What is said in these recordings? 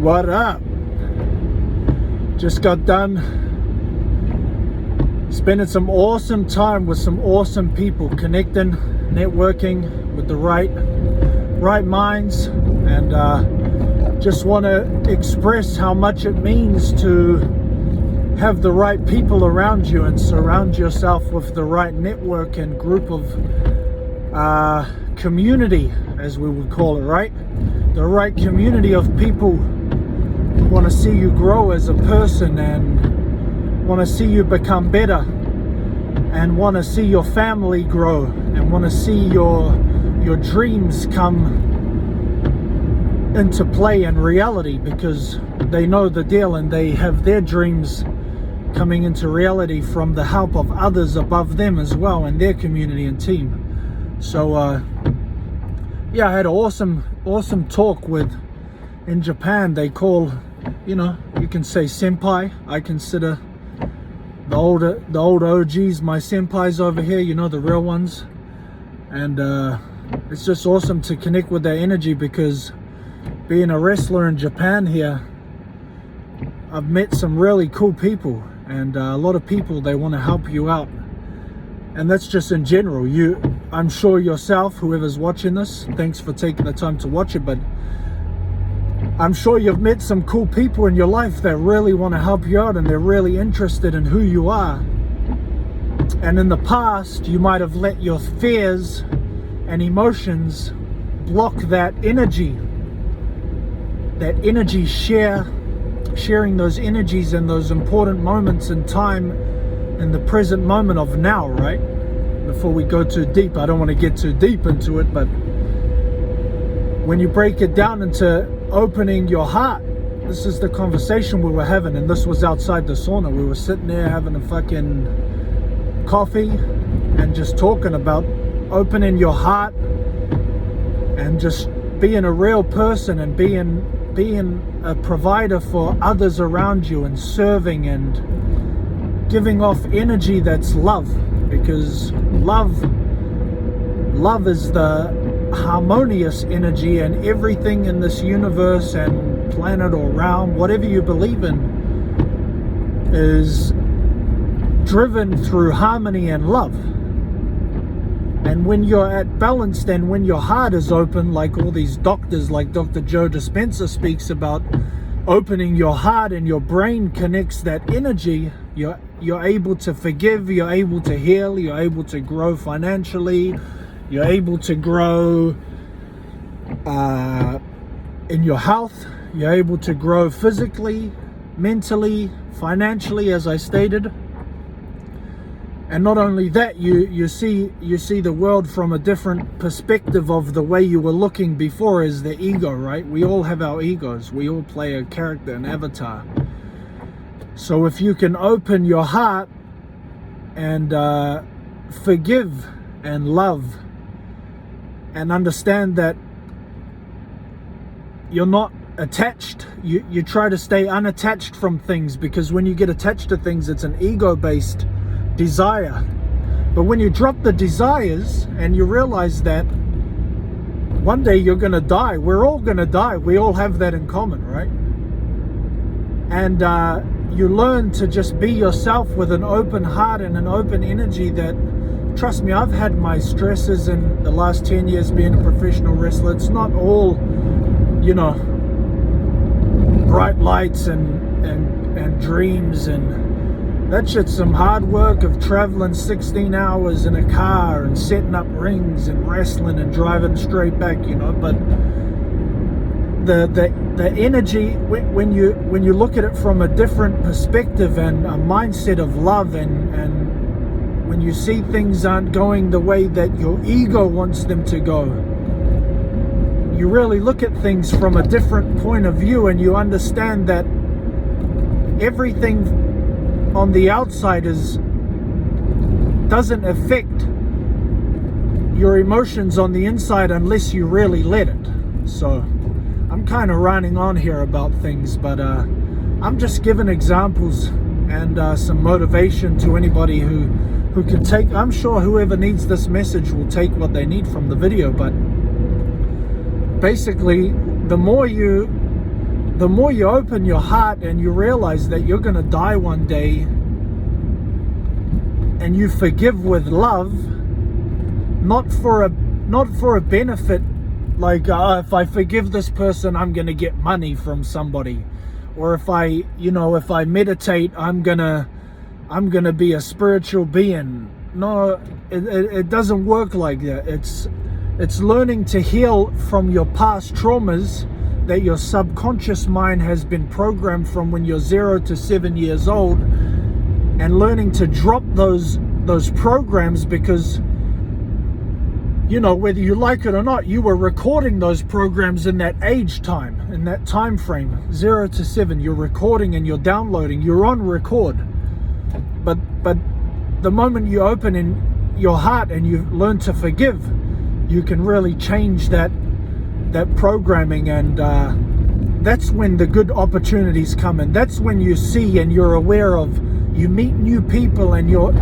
What up? Just got done spending some awesome time with some awesome people, connecting, networking with the right minds, and just want to express how much it means to have the right people around you and surround yourself with the right network and group of community, as we would call it, right? The right community of people who want to see you grow as a person and want to see you become better and want to see your family grow and want to see your dreams come into play and reality, because they know the deal and they have their dreams coming into reality from the help of others above them as well, and their community and team. So yeah, I had an awesome talk in Japan. They call, you can say senpai. I consider the old OGs my senpais over here, the real ones. And it's just awesome to connect with their energy, because being a wrestler in Japan here, I've met some really cool people, and a lot of people, they want to help you out. And that's just in general. I'm sure yourself, whoever's watching this, thanks for taking the time to watch it, but I'm sure you've met some cool people in your life that really want to help you out, and they're really interested in who you are. And in the past, you might have let your fears and emotions block that energy sharing those energies and those important moments in time, in the present moment of now, right? Before we go too deep, I don't want to get too deep into it, but when you break it down into opening your heart, this is the conversation we were having, and this was outside the sauna. We were sitting there having a fucking coffee and just talking about opening your heart and just being a real person and being a provider for others around you, and serving and giving off energy that's love, because love is the harmonious energy, and everything in this universe and planet or realm, whatever you believe in, is driven through harmony and love. And when you're at balance, and when your heart is open, like all these doctors, like Dr. Joe Dispenza speaks about, opening your heart and your brain connects that energy, you're able to forgive, you're able to heal, you're able to grow financially, you're able to grow in your health, you're able to grow physically, mentally, financially, as I stated. And not only that, you see the world from a different perspective of the way you were looking before, as the ego, right? We all have our egos. We all play a character, an avatar. So if you can open your heart and forgive and love and understand that you're not attached, you try to stay unattached from things, because when you get attached to things, it's an ego-based desire. But when you drop the desires and you realize that one day you're gonna die, we're all gonna die, we all have that in common, right? And you learn to just be yourself with an open heart and an open energy. That, trust me, I've had my stresses in the last 10 years being a professional wrestler. It's not all, bright lights and dreams, and that shit's some hard work of traveling 16 hours in a car and setting up rings and wrestling and driving straight back, but the energy, when you look at it from a different perspective and a mindset of love, and when you see things aren't going the way that your ego wants them to go, you really look at things from a different point of view, and you understand that everything on the outside doesn't affect your emotions on the inside unless you really let it. So I'm kind of running on here about things, but I'm just giving examples and some motivation to anybody who can take. I'm sure whoever needs this message will take what they need from the video, but basically the more you the more you open your heart and you realize that you're going to die one day, and you forgive with love, not for a benefit, like if I forgive this person, I'm going to get money from somebody, or if I meditate, I'm gonna be a spiritual being. No, it doesn't work like that. It's learning to heal from your past traumas that your subconscious mind has been programmed from when you're 0 to 7 years old, and learning to drop those programs, because whether you like it or not, you were recording those programs in that age time, in that time frame, 0 to 7. You're recording and you're downloading, you're on record. But the moment you open in your heart and you learn to forgive, you can really change that programming, and that's when the good opportunities come, and that's when you see and you're aware of, you meet new people, and you're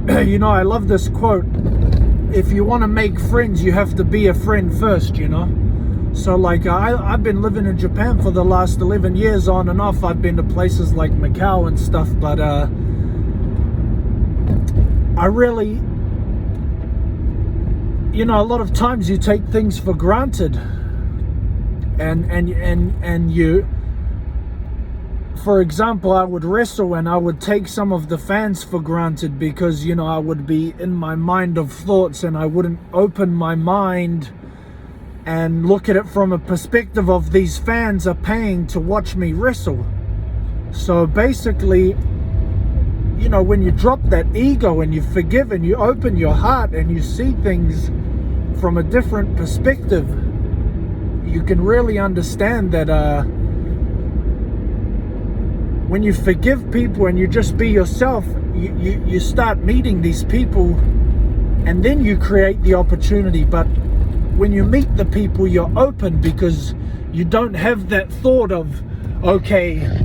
I love this quote: if you want to make friends, you have to be a friend first. So like I've been living in Japan for the last 11 years on and off. I've been to places like Macau and stuff, but I really, a lot of times you take things for granted, and you, for example, I would wrestle and I would take some of the fans for granted, because I would be in my mind of thoughts, and I wouldn't open my mind and look at it from a perspective of these fans are paying to watch me wrestle. So basically, when you drop that ego and you forgive and you open your heart and you see things from a different perspective, you can really understand that when you forgive people and you just be yourself, you start meeting these people, and then you create the opportunity. But when you meet the people, you're open, because you don't have that thought of, okay,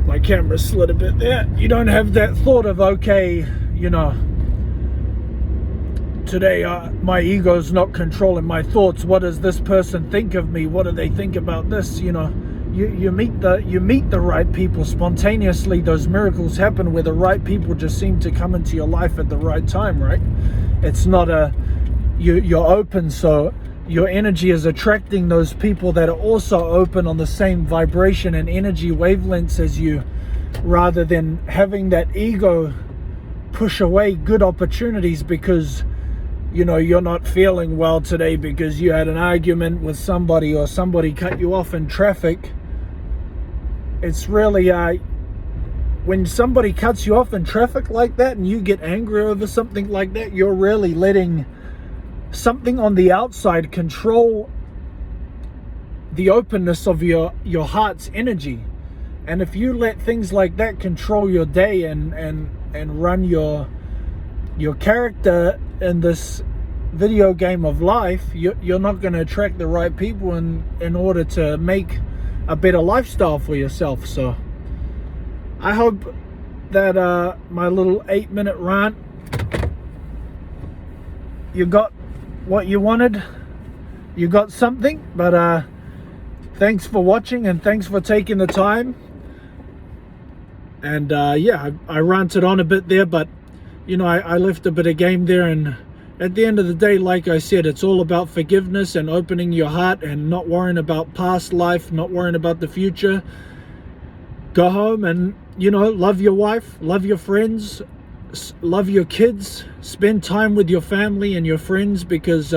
my camera slid a bit there. You don't have that thought of, okay, today my ego's not controlling my thoughts. What does this person think of me? What do they think about this? You meet the right people spontaneously. Those miracles happen where the right people just seem to come into your life at the right time, right? It's not you're open, so your energy is attracting those people that are also open on the same vibration and energy wavelengths as you, rather than having that ego push away good opportunities because you're not feeling well today because you had an argument with somebody, or somebody cut you off in traffic. It's really when somebody cuts you off in traffic like that and you get angry over something like that, you're really letting something on the outside control the openness of your heart's energy. And if you let things like that control your day and run your character in this video game of life, you're not going to attract the right people in order to make a better lifestyle for yourself. So I hope that my little 8-minute rant, you got what you wanted, you got something. But thanks for watching, and thanks for taking the time. And yeah, I ranted on a bit there, but I left a bit of game there. And at the end of the day, like I said, it's all about forgiveness and opening your heart and not worrying about past life, not worrying about the future. Go home and love your wife, love your friends, love your kids, spend time with your family and your friends, because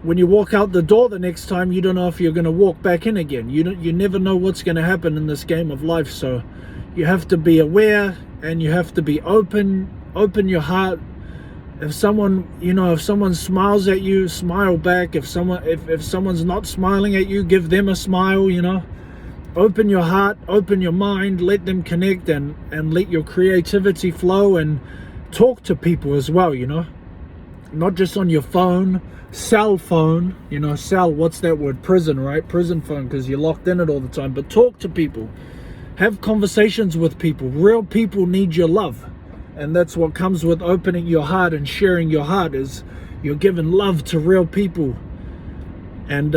when you walk out the door the next time, you don't know if you're going to walk back in again. You never know what's going to happen in this game of life. So you have to be aware, and you have to be open your heart. If someone smiles at you, smile back. If someone's not smiling at you, give them a smile. Open your heart, open your mind, let them connect, and let your creativity flow, and talk to people as well, not just on your phone, cell phone, cell, what's that word? Prison, right? Prison phone, because you're locked in it all the time. But talk to people, have conversations with people. Real people need your love, and that's what comes with opening your heart and sharing your heart, is you're giving love to real people. And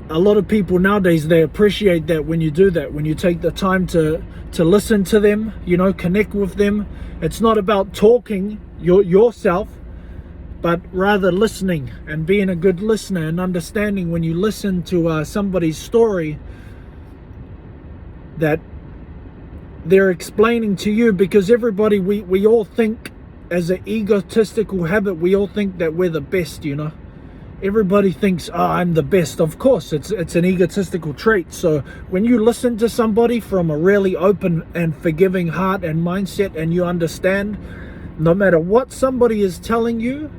a lot of people nowadays, they appreciate that when you do that, when you take the time to listen to them, connect with them. It's not about talking yourself, but rather listening and being a good listener and understanding when you listen to somebody's story that they're explaining to you, because everybody, we all think, as an egotistical habit, we all think that we're the best. Everybody thinks, oh, I'm the best. Of course, it's an egotistical trait. So when you listen to somebody from a really open and forgiving heart and mindset, and you understand, no matter what somebody is telling you,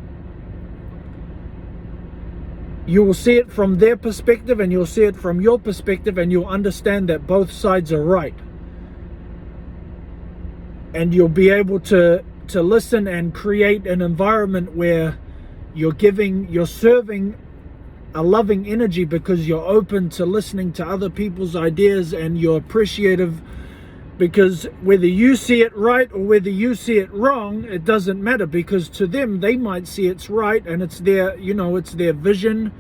you will see it from their perspective and you'll see it from your perspective, and you'll understand that both sides are right. And you'll be able to listen and create an environment where you're serving a loving energy, because you're open to listening to other people's ideas, and you're appreciative, because whether you see it right or whether you see it wrong, it doesn't matter, because to them, they might see it's right, and it's their, it's their vision.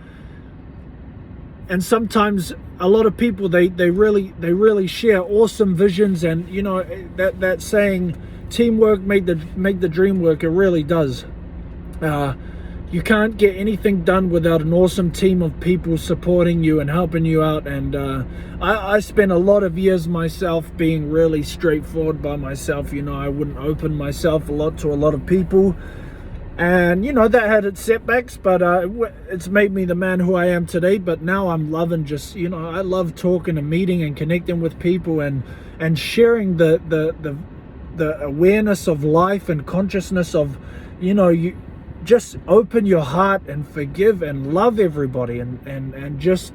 And sometimes a lot of people, they really share awesome visions, and that saying, teamwork make the dream work, it really does. You can't get anything done without an awesome team of people supporting you and helping you out. And I spent a lot of years myself being really straightforward by myself. I wouldn't open myself a lot to a lot of people, and that had its setbacks, but it's made me the man who I am today. But now I'm loving just I love talking and meeting and connecting with people, and sharing the awareness of life and consciousness of you just open your heart and forgive and love everybody, and just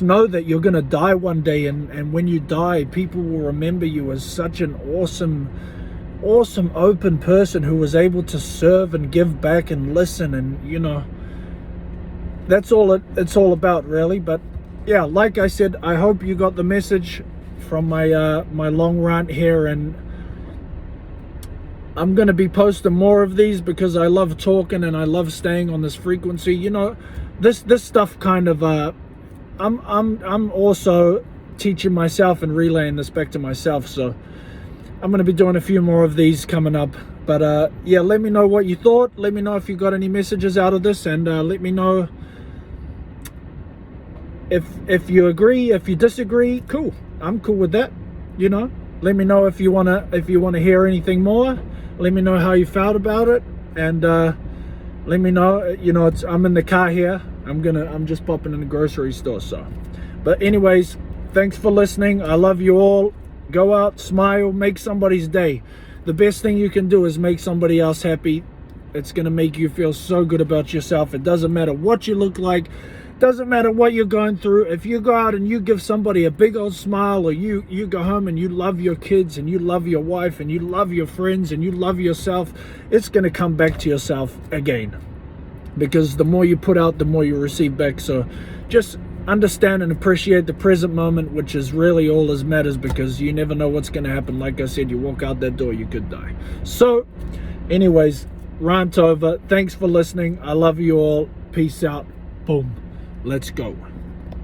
know that you're going to die one day, and when you die, people will remember you as such an awesome open person who was able to serve and give back and listen, and that's all it's all about, really. But yeah, like I said, I hope you got the message from my long rant here, and I'm going to be posting more of these because I love talking and I love staying on this frequency. This stuff kind of I'm also teaching myself and relaying this back to myself, so I'm going to be doing a few more of these coming up. But yeah, let me know what you thought. Let me know if you got any messages out of this, and let me know if you agree, if you disagree. Cool, I'm cool with that. Let me know if you want to hear anything more. Let me know how you felt about it, and let me know. I'm in the car here. I'm just popping in the grocery store. So, but anyways, thanks for listening. I love you all. Go out, smile, make somebody's day. The best thing you can do is make somebody else happy. It's gonna make you feel so good about yourself. It doesn't matter what you look like. Doesn't matter what you're going through. If you go out and you give somebody a big old smile, or you go home and you love your kids and you love your wife and you love your friends and you love yourself, it's going to come back to yourself again, because the more you put out, the more you receive back. So just understand and appreciate the present moment, which is really all that matters, because you never know what's going to happen. Like I said, you walk out that door, you could die. So anyways, rant over. Thanks for listening. I love you all. Peace out. Boom. Let's go.